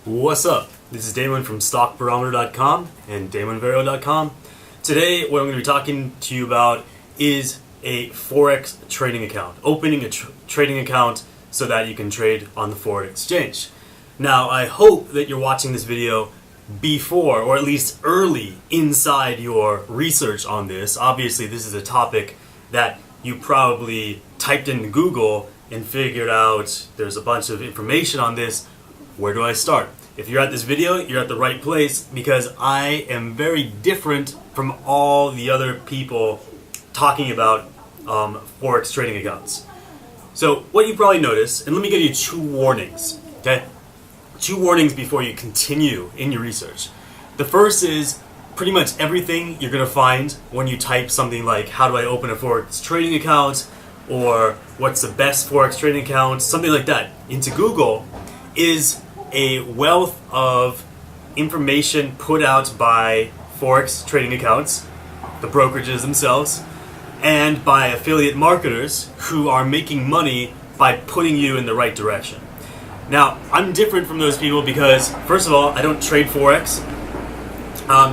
What's up? This is Damon from StockBarometer.com and DamonVero.com. Today, what I'm going to be talking to you about is a Forex trading account. Opening a trading account so that you can trade on the Forex exchange. Now, I hope that you're watching this video before, or at least early inside your research on this. Obviously, this is a topic that you probably typed into Google and figured out there's a bunch of information on this. Where do I start? If you're at this video, you're at the right place because I am very different from all the other people talking about Forex trading accounts. So what you probably noticed, and let me give you two warnings, okay? Two warnings before you continue in your research. The first is pretty much everything you're going to find when you type something like, how do I open a Forex trading account? Or what's the best Forex trading account? Something like that into Google is a wealth of information put out by Forex trading accounts, the brokerages themselves, and by affiliate marketers who are making money by putting you in the right direction. Now, I'm different from those people because, first of all, I don't trade Forex.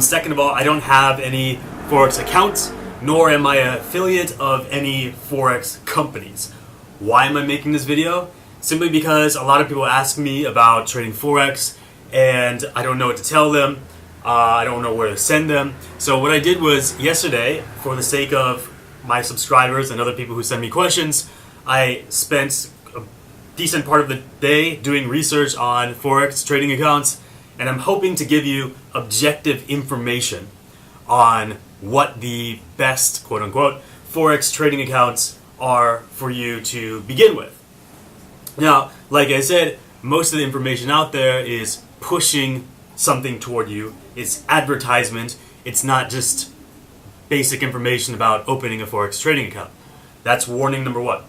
Second of all, I don't have any Forex accounts, nor am I an affiliate of any Forex companies. Why am I making this video? Simply because a lot of people ask me about trading Forex and I don't know what to tell them. I don't know where to send them. So what I did was yesterday, for the sake of my subscribers and other people who send me questions, I spent a decent part of the day doing research on Forex trading accounts, and I'm hoping to give you objective information on what the best, quote unquote, Forex trading accounts are for you to begin with. Now, like I said, most of the information out there is pushing something toward you. It's advertisement. It's not just basic information about opening a Forex trading account. That's warning number one.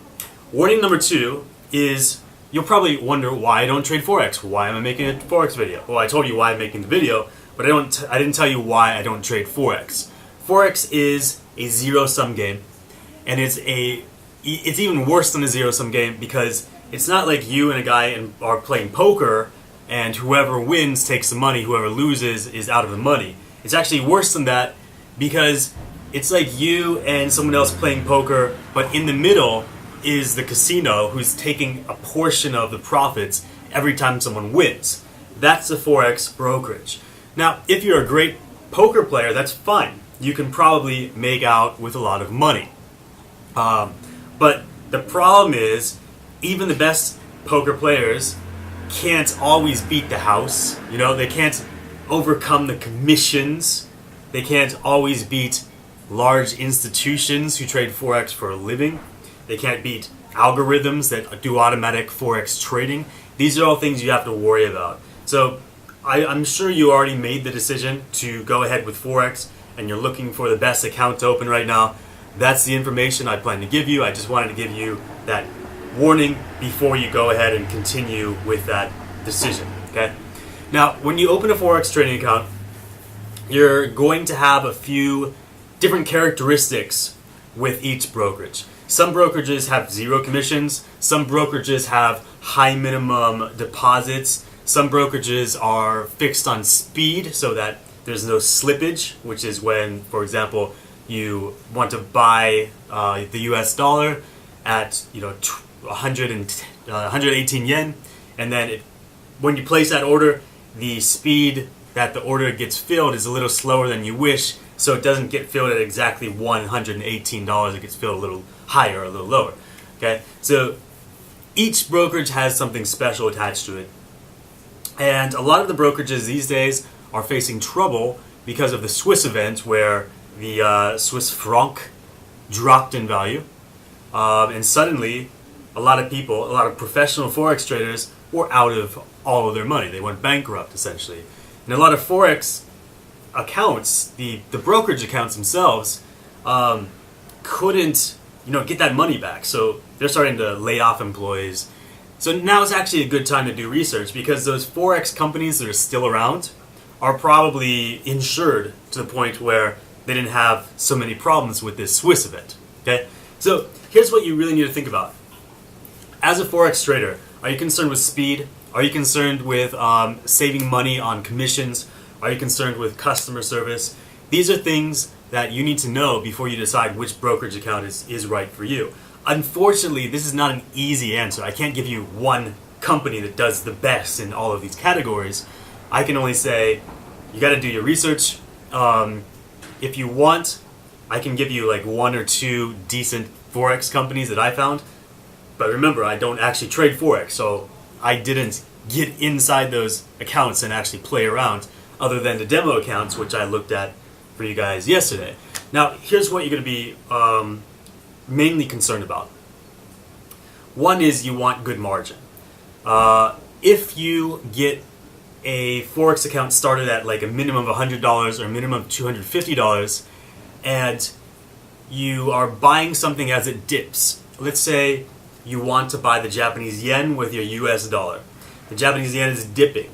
Warning number two is you'll probably wonder why I don't trade Forex. Why am I making a Forex video? Well, I told you why I'm making the video, but I didn't tell you why I don't trade Forex. Forex is a zero-sum game, and it's even worse than a zero-sum game because it's not like you and a guy are playing poker and whoever wins takes the money, whoever loses is out of the money. It's actually worse than that because it's like you and someone else playing poker, but in the middle is the casino who's taking a portion of the profits every time someone wins. That's a Forex brokerage. Now, if you're a great poker player, that's fine. You can probably make out with a lot of money. But the problem is, even the best poker players can't always beat the house. You know, they can't overcome the commissions. They can't always beat large institutions who trade Forex for a living. They can't beat algorithms that do automatic Forex trading. These are all things you have to worry about. So I'm sure you already made the decision to go ahead with Forex and you're looking for the best account to open right now. That's the information I plan to give you. I just wanted to give you that warning before you go ahead and continue with that decision, okay? Now, when you open a Forex trading account, you're going to have a few different characteristics with each brokerage. Some brokerages have zero commissions. Some brokerages have high minimum deposits. Some brokerages are fixed on speed so that there's no slippage, which is when, for example, you want to buy the US dollar at 118 yen, and then when you place that order, the speed that the order gets filled is a little slower than you wish, so it doesn't get filled at exactly $118. It gets filled a little higher or a little lower. Okay, so each brokerage has something special attached to it, and a lot of the brokerages these days are facing trouble because of the Swiss event where the Swiss franc dropped in value, and suddenly a lot of professional Forex traders were out of all of their money. They went bankrupt, essentially. And a lot of Forex accounts, the brokerage accounts themselves, couldn't get that money back. So they're starting to lay off employees. So now is actually a good time to do research because those Forex companies that are still around are probably insured to the point where they didn't have so many problems with this Swiss event. Okay? So here's what you really need to think about. As a Forex trader, are you concerned with speed? Are you concerned with saving money on commissions? Are you concerned with customer service? These are things that you need to know before you decide which brokerage account is right for you. Unfortunately, this is not an easy answer. I can't give you one company that does the best in all of these categories. I can only say you got to do your research. If you want, I can give you like one or two decent Forex companies that I found. But remember, I don't actually trade Forex, so I didn't get inside those accounts and actually play around, other than the demo accounts, which I looked at for you guys yesterday. Now, here's what you're going to be mainly concerned about. One is you want good margin. If you get a Forex account started at like a minimum of $100 or a minimum of $250, and you are buying something as it dips. Let's say you want to buy the Japanese yen with your US dollar. The Japanese yen is dipping.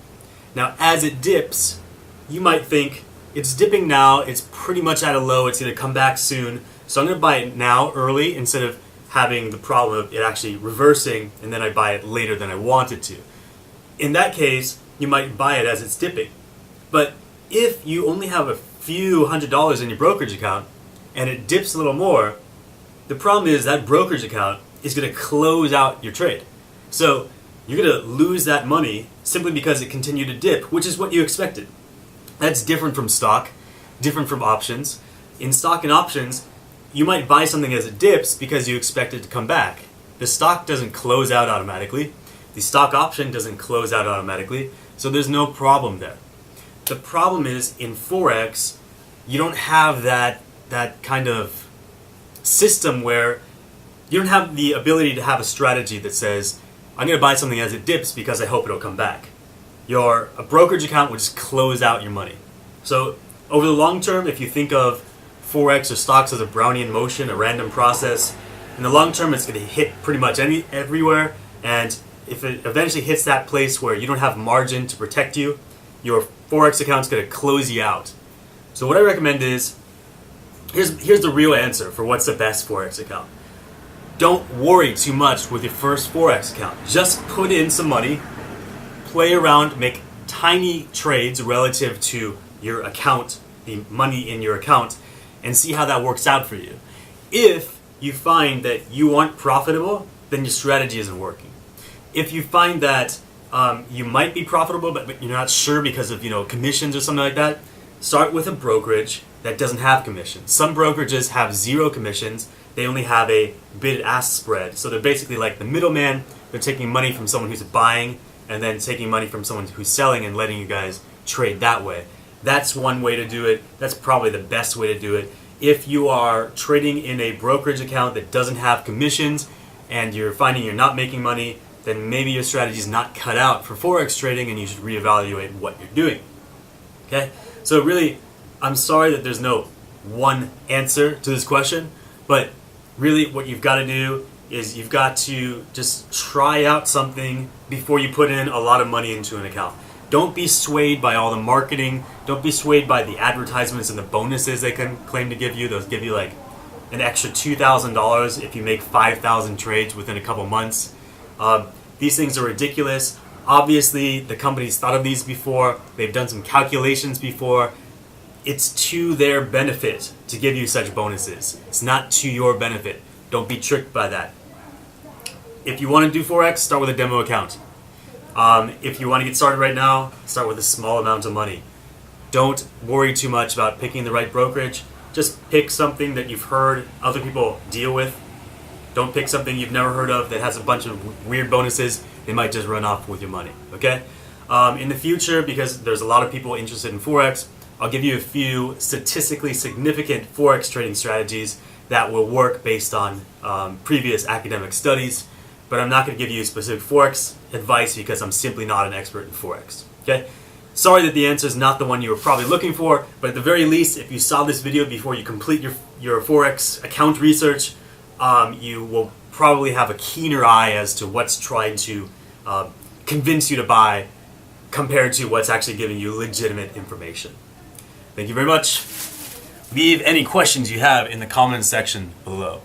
Now, as it dips, you might think, it's dipping now, it's pretty much at a low, it's going to come back soon, so I'm going to buy it now early instead of having the problem of it actually reversing and then I buy it later than I wanted to. In that case, you might buy it as it's dipping. But if you only have a few $100s in your brokerage account and it dips a little more, the problem is that brokerage account is going to close out your trade. So you're going to lose that money simply because it continued to dip, which is what you expected. That's different from stock, different from options. In stock and options, you might buy something as it dips because you expect it to come back. The stock doesn't close out automatically. The stock option doesn't close out automatically. So there's no problem there. The problem is in Forex, you don't have that kind of system where you don't have the ability to have a strategy that says, I'm going to buy something as it dips because I hope it'll come back. A brokerage account will just close out your money. So over the long term, if you think of Forex or stocks as a Brownian motion, a random process, in the long term it's going to hit pretty much everywhere, and if it eventually hits that place where you don't have margin to protect you, your Forex account's going to close you out. So what I recommend is, here's the real answer for what's the best Forex account. Don't worry too much with your first Forex account. Just put in some money, play around, make tiny trades relative to your account, the money in your account, and see how that works out for you. If you find that you aren't profitable, then your strategy isn't working. If you find that you might be profitable, but you're not sure because of commissions or something like that, start with a brokerage that doesn't have commissions. Some brokerages have zero commissions. They only have a bid-ask spread. So they're basically like the middleman. They're taking money from someone who's buying and then taking money from someone who's selling and letting you guys trade that way. That's one way to do it. That's probably the best way to do it. If you are trading in a brokerage account that doesn't have commissions and you're finding you're not making money, then maybe your strategy is not cut out for Forex trading and you should reevaluate what you're doing. Okay? So really, I'm sorry that there's no one answer to this question, but really what you've got to do is you've got to just try out something before you put in a lot of money into an account. Don't be swayed by all the marketing. Don't be swayed by the advertisements and the bonuses they can claim to give you. Those give you like an extra $2,000 if you make 5,000 trades within a couple months. These things are ridiculous. Obviously, the company's thought of these before. They've done some calculations before. It's to their benefit to give you such bonuses. It's not to your benefit. Don't be tricked by that. If you want to do Forex, start with a demo account. If you want to get started right now, start with a small amount of money. Don't worry too much about picking the right brokerage. Just pick something that you've heard other people deal with. Don't pick something you've never heard of that has a bunch of weird bonuses. They might just run off with your money, okay? In the future, because there's a lot of people interested in Forex, I'll give you a few statistically significant Forex trading strategies that will work based on previous academic studies. But I'm not going to give you specific Forex advice because I'm simply not an expert in Forex. Okay? Sorry that the answer is not the one you were probably looking for, but at the very least, if you saw this video before you complete your Forex account research, you will probably have a keener eye as to what's trying to convince you to buy compared to what's actually giving you legitimate information. Thank you very much. Leave any questions you have in the comments section below.